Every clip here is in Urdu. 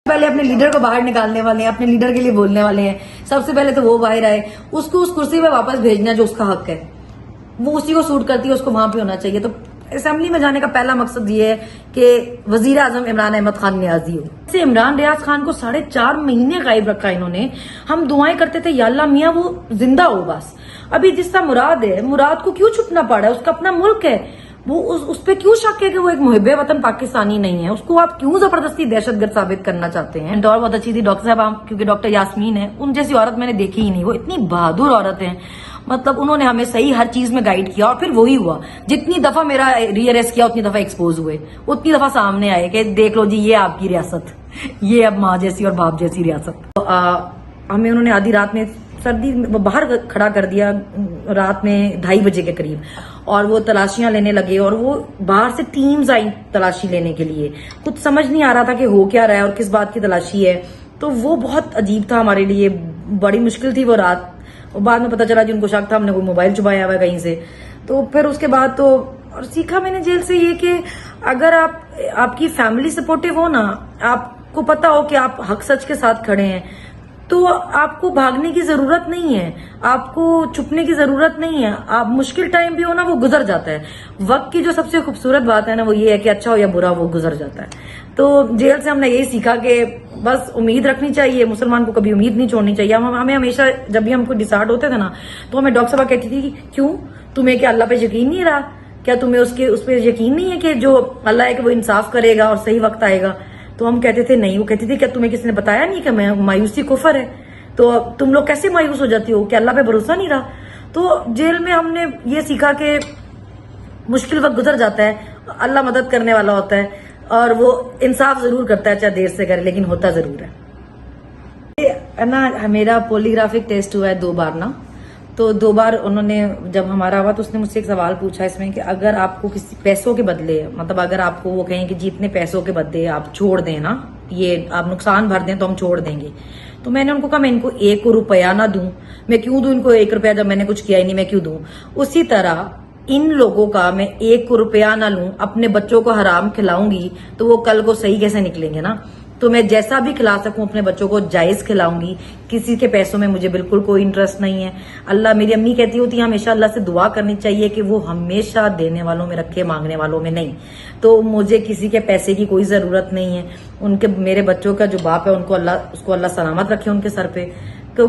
پہلے اپنے لیڈر کو باہر نکالنے والے ہیں, اپنے لیڈر کے لیے بولنے والے ہیں. سب سے پہلے تو وہ باہر آئے, اس کو اس کرسی پہ واپس بھیجنا جو اس کا حق ہے, وہ اسی کو سوٹ کرتی ہے, اس کو وہاں پہ ہونا چاہیے. تو اسمبلی میں جانے کا پہلا مقصد یہ ہے کہ وزیر اعظم عمران احمد خان نیازی ہو. جیسے عمران ریاض خان کو 4.5 مہینے غائب رکھا انہوں نے. ہم دعائیں کرتے تھے یا اللہ میاں وہ زندہ ہو بس. ابھی جس کا مراد ہے, مراد کو کیوں چھپنا پڑا ہے؟ اس کا اپنا ملک ہے, وہ اس پہ کیوں شک ہے کہ وہ ایک محب وطن پاکستانی نہیں ہے؟ اس کو آپ کیوں زبردستی دہشت گرد ثابت کرنا چاہتے ہیں؟ اور بہت اچھی تھی ڈاکٹر صاحب, کیونکہ ڈاکٹر یاسمین ہے, ان جیسی عورت میں نے دیکھی ہی نہیں. وہ اتنی بہادر عورت ہے, مطلب انہوں نے ہمیں صحیح ہر چیز میں گائیڈ کیا, اور پھر وہی ہوا. جتنی دفعہ میرا ری اریسٹ کیا اتنی دفعہ ایکسپوز ہوئے, اتنی دفعہ سامنے آئے کہ دیکھ لو جی یہ آپ کی ریاست, یہ اب ماں جیسی اور باپ جیسی ریاست. ہمیں انہوں نے آدھی رات میں سردی باہر کھڑا کر دیا, رات میں 2:30 بجے کے قریب, اور وہ تلاشیاں لینے لگے, اور وہ باہر سے ٹیمز آئی تلاشی لینے کے لیے. کچھ سمجھ نہیں آ رہا تھا کہ ہو کیا رہا ہے اور کس بات کی تلاشی ہے. تو وہ بہت عجیب تھا ہمارے لیے, بڑی مشکل تھی وہ رات. بعد میں پتا چلا جن کو شک تھا ہم نے کوئی موبائل چھپایا ہوا ہے کہیں سے. تو پھر اس کے بعد تو اور سیکھا میں نے جیل سے یہ کہ اگر آپ کی فیملی سپورٹیو ہو نا, آپ کو پتا ہو کہ آپ حق سچ کے ساتھ کھڑے ہیں, تو آپ کو بھاگنے کی ضرورت نہیں ہے, آپ کو چھپنے کی ضرورت نہیں ہے. آپ مشکل ٹائم بھی ہو نا, وہ گزر جاتا ہے. وقت کی جو سب سے خوبصورت بات ہے نا وہ یہ ہے کہ اچھا ہو یا برا وہ گزر جاتا ہے. تو جیل سے ہم نے یہی سیکھا کہ بس امید رکھنی چاہیے, مسلمان کو کبھی امید نہیں چھوڑنی چاہیے. ہمیں ہمیشہ جب بھی ہم کو ڈسارڈ ہوتے تھے نا, تو ہمیں ڈاکٹر صاحبہ کہتی تھی کہ کیوں تمہیں کیا اللہ پہ یقین نہیں رہا, کیا تمہیں اس پہ یقین نہیں ہے کہ جو اللہ ہے کہ وہ انصاف کرے گا اور صحیح وقت آئے گا؟ تو ہم کہتے تھے نہیں. وہ کہتی تھی کیا تمہیں کسی نے بتایا نہیں کہ مایوسی کفر ہے؟ تو تم لوگ کیسے مایوس ہو جاتی ہو کہ اللہ پہ بھروسہ نہیں رہا؟ تو جیل میں ہم نے یہ سیکھا کہ مشکل وقت گزر جاتا ہے, اللہ مدد کرنے والا ہوتا ہے, اور وہ انصاف ضرور کرتا ہے, چاہے دیر سے کرے لیکن ہوتا ضرور ہے. نا میرا پولیگرافک ٹیسٹ ہوا ہے 2 بار نا, تو 2 بار انہوں نے جب ہمارا ہوا تو اس نے مجھ سے ایک سوال پوچھا اس میں کہ اگر آپ کو کسی پیسوں کے بدلے, مطلب اگر آپ کو وہ کہیں کہ جی اتنے پیسوں کے بدلے آپ چھوڑ دیں نا, یہ آپ نقصان بھر دیں تو ہم چھوڑ دیں گے. تو میں نے ان کو کہا میں ان کو 1 روپیہ نہ دوں, میں کیوں دوں ان کو 1 روپیہ جب میں نے کچھ کیا ہی نہیں, میں کیوں دوں؟ اسی طرح ان لوگوں کا میں 1 روپیہ نہ لوں, اپنے بچوں کو حرام کھلاؤں گی تو وہ کل کو صحیح کیسے نکلیں گے نا. تو میں جیسا بھی کھلا سکوں اپنے بچوں کو جائز کھلاؤں گی, کسی کے پیسوں میں مجھے بالکل کوئی انٹرسٹ نہیں ہے. اللہ, میری امی کہتی ہوتی ہے ہمیشہ اللہ سے دعا کرنی چاہیے کہ وہ ہمیشہ دینے والوں میں رکھے, مانگنے والوں میں نہیں. تو مجھے کسی کے پیسے کی کوئی ضرورت نہیں ہے. میرے بچوں کا جو باپ ہے اس کو اللہ سلامت رکھے ان کے سر پہ. تو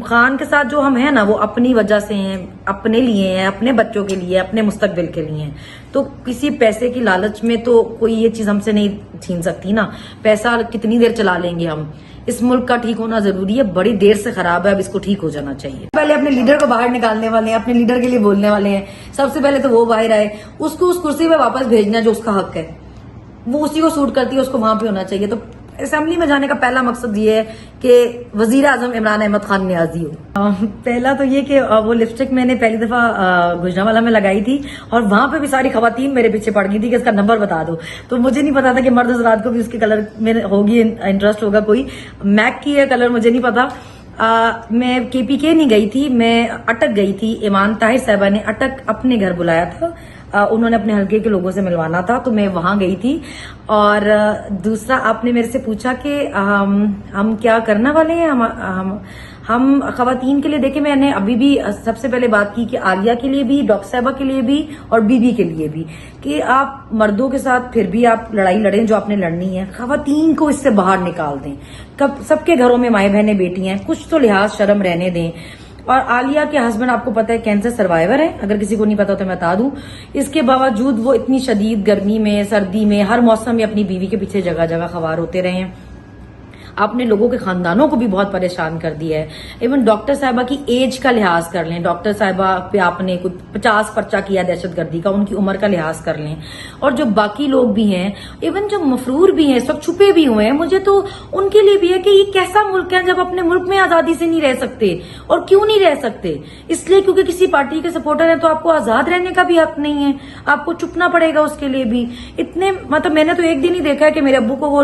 خان کے ساتھ جو ہم ہیں نا وہ اپنی وجہ سے ہیں, اپنے لیے ہیں, اپنے بچوں کے لیے, اپنے مستقبل کے لیے ہیں. تو کسی پیسے کی لالچ میں تو کوئی یہ چیز ہم سے نہیں چھین سکتی نا. پیسہ کتنی دیر چلا لیں گے ہم؟ اس ملک کا ٹھیک ہونا ضروری ہے, بڑی دیر سے خراب ہے, اب اس کو ٹھیک ہو جانا چاہیے. پہلے اپنے لیڈر کو باہر نکالنے والے ہیں, اپنے لیڈر کے لیے بولنے والے ہیں. سب سے پہلے تو وہ باہر آئے, اس کو اس کرسی پہ واپس بھیجنا جو اس کا حق ہے, وہ اسی کو سوٹ کرتی ہے, اس کو وہاں پہ ہونا چاہیے. تو اسمبلی میں جانے کا پہلا مقصد یہ ہے کہ وزیر اعظم عمران احمد خان نیازی ہو. پہلا تو یہ کہ وہ لپسٹک میں نے پہلی دفعہ گجرانوالہ میں لگائی تھی, اور وہاں پہ بھی ساری خواتین میرے پیچھے پڑ گئی تھی کہ اس کا نمبر بتا دو. تو مجھے نہیں پتا تھا کہ مرد حضرات کو بھی اس کے کلر میں ہوگی انٹرسٹ ہوگا. کوئی میک کی ہے کلر مجھے نہیں پتا. میں KPK نہیں گئی تھی, میں اٹک گئی تھی. ایمان طاہر صاحبہ نے اٹک اپنے گھر بلایا تھا, انہوں نے اپنے حلقے کے لوگوں سے ملوانا تھا, تو میں وہاں گئی تھی. اور دوسرا آپ نے میرے سے پوچھا کہ ہم کیا کرنے والے ہیں. ہم خواتین کے لیے, دیکھیں میں نے ابھی بھی سب سے پہلے بات کی کہ عالیہ کے لیے بھی, ڈاکٹر صاحبہ کے لیے بھی, اور بی کے لیے بھی, کہ آپ مردوں کے ساتھ پھر بھی آپ لڑائی لڑیں جو آپ نے لڑنی ہے, خواتین کو اس سے باہر نکال دیں. سب کے گھروں میں مائیں بہنیں بیٹی ہیں, کچھ تو لحاظ شرم رہنے دیں. اور عالیہ کے ہسبینڈ آپ کو پتا ہے کینسر سروائیور ہے, اگر کسی کو نہیں پتا تو میں بتا دوں. اس کے باوجود وہ اتنی شدید گرمی میں, سردی میں, ہر موسم میں اپنی بیوی کے پیچھے جگہ جگہ خوار ہوتے رہے ہیں. اپنے لوگوں کے خاندانوں کو بھی بہت پریشان کر دیا ہے. ایون ڈاکٹر صاحبہ کی ایج کا لحاظ کر لیں, ڈاکٹر صاحبہ پہ آپ نے کچھ 50 پرچہ کیا دہشت گردی کا, ان کی عمر کا لحاظ کر لیں. اور جو باقی لوگ بھی ہیں, ایون جو مفرور بھی ہیں, اس وقت چھپے بھی ہوئے ہیں, مجھے تو ان کے لیے بھی ہے کہ یہ کیسا ملک ہے جب اپنے ملک میں آزادی سے نہیں رہ سکتے. اور کیوں نہیں رہ سکتے؟ اس لیے کیونکہ کسی پارٹی کے سپورٹر ہیں تو آپ کو آزاد رہنے کا بھی حق نہیں ہے, آپ کو چھپنا پڑے گا اس کے لیے بھی. اتنے مطلب میں نے تو ایک دن ہی دیکھا ہے کہ میرے ابو کو وہ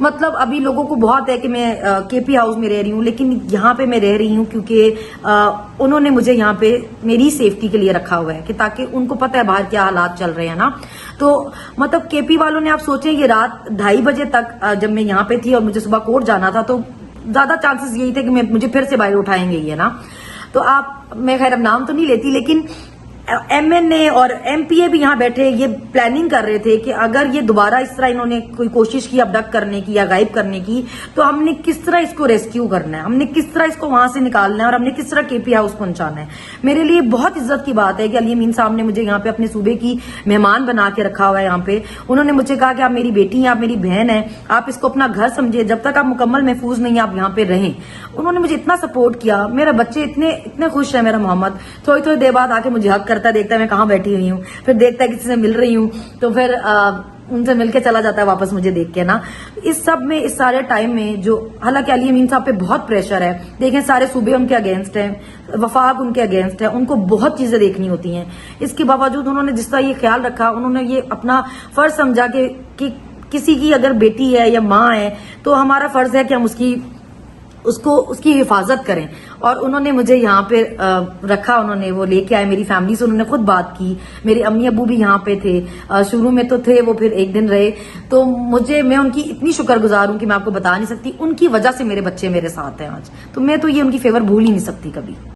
مطلب ابھی لوگوں کو بہت ہے کہ میں کے پی ہاؤس میں رہ رہی ہوں، لیکن یہاں پہ میں رہ رہی ہوں کیونکہ انہوں نے مجھے یہاں پہ میری سیفٹی کے لیے رکھا ہوا ہے کہ تاکہ ان کو پتہ ہے باہر کیا حالات چل رہے ہیں نا. تو مطلب کے پی والوں نے آپ سوچیں یہ رات 2:30 بجے تک جب میں یہاں پہ تھی اور مجھے صبح کورٹ جانا تھا تو زیادہ چانسز یہی تھے کہ مجھے پھر سے باہر اٹھائیں گے یہ نا. تو آپ، میں خیر اب نام تو نہیں لیتی، لیکن ایم این اے اور ایم پی اے بھی یہاں بیٹھے یہ پلاننگ کر رہے تھے کہ اگر یہ دوبارہ اس طرح انہوں نے کوئی کوشش کی ابڈکٹ کرنے کی یا غائب کرنے کی تو ہم نے کس طرح اس کو ریسکیو کرنا ہے، ہم نے کس طرح اس کو وہاں سے نکالنا ہے اور ہم نے کس طرح کے پی ہاؤس پہنچانا ہے. میرے لیے بہت عزت کی بات ہے کہ علی امین صاحب نے مجھے یہاں پہ اپنے صوبے کی مہمان بنا کے رکھا ہوا ہے. یہاں پہ انہوں نے مجھے کہا کہ آپ میری بیٹی ہیں، آپ میری بہن ہیں، آپ اس کو اپنا گھر سمجھے، جب تک آپ مکمل محفوظ نہیں ہیں آپ یہاں پہ رہیں. انہوں نے مجھے اتنا سپورٹ کیا، میرا بچے اتنے خوش ہیں. میرا محمد تھوڑی دیر بعد آ کے مجھے حق کرتا ہے، دیکھتا ہے میں کہاں بیٹھی ہوئی ہوں، پھر دیکھتا ہے کسی سے مل رہی ہوں تو پھر ان سے مل کے چلا جاتا ہے واپس مجھے دیکھ کے نا. اس سب میں، اس سارے ٹائم میں جو حالانکہ علی امین صاحب پہ بہت پریشر ہے، دیکھیں سارے صوبے ان کے اگینسٹ ہیں، وفاق ان کے اگینسٹ ہے، ان کو بہت چیزیں دیکھنی ہوتی ہیں. اس کے باوجود انہوں نے جس طرح یہ خیال رکھا، انہوں نے یہ اپنا فرض سمجھا کہ کسی کی اگر بیٹی ہے یا ماں ہے تو ہمارا فرض ہے کہ ہم اس کی حفاظت کریں. اور انہوں نے مجھے یہاں پہ رکھا، انہوں نے وہ لے کے آئے میری فیملی سے، انہوں نے خود بات کی. میرے امی ابو بھی یہاں پہ تھے، شروع میں تو تھے وہ، پھر ایک دن رہے. تو میں ان کی اتنی شکر گزار ہوں کہ میں آپ کو بتا نہیں سکتی. ان کی وجہ سے میرے بچے میرے ساتھ ہیں آج، تو میں تو یہ ان کی فیور بھول ہی نہیں سکتی کبھی.